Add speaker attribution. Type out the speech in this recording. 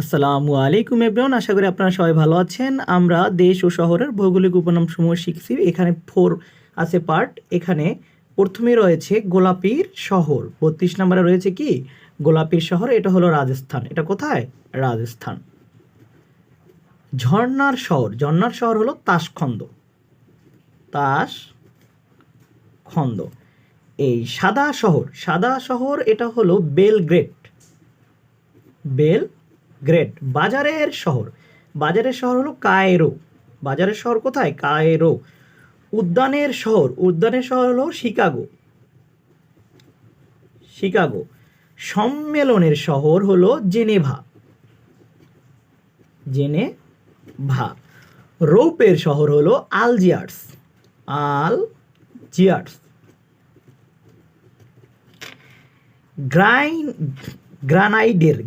Speaker 1: আসসালামু আলাইকুম এভরিওয়ান, আশা করি আপনারা সবাই ভালো আছেন। আমরা দেশ ও শহরের ভৌগোলিক উপনামসমূহ শিখছি। এখানে 4 আছে পার্ট। এখানে প্রথমে রয়েছে গোলাপীর শহর, 32 নম্বরে রয়েছে কি গোলাপীর শহর, এটা হলো রাজস্থান। এটা কোথায়? রাজস্থান। ঝর্ণার শহর, ঝর্ণার শহর হলো তাশখন্দ। তাশখন্দ। এই সাদা শহর, সাদা শহর এটা হলো বেলগ্রেড। বেলগ্রেড। বাজারের শহর, বাজারের শহর হলো কায়রো। বাজারের শহর কোথায়? কায়রো। উদ্যানের শহর, উদ্যানের শহর হলো শিকাগো। শিকাগো। সম্মেলনের শহর হলো জেনেভা। জেনেভা। রৌপের শহর হলো আলজিয়ার্স। আলজিয়ার্স। গ্রানাইডের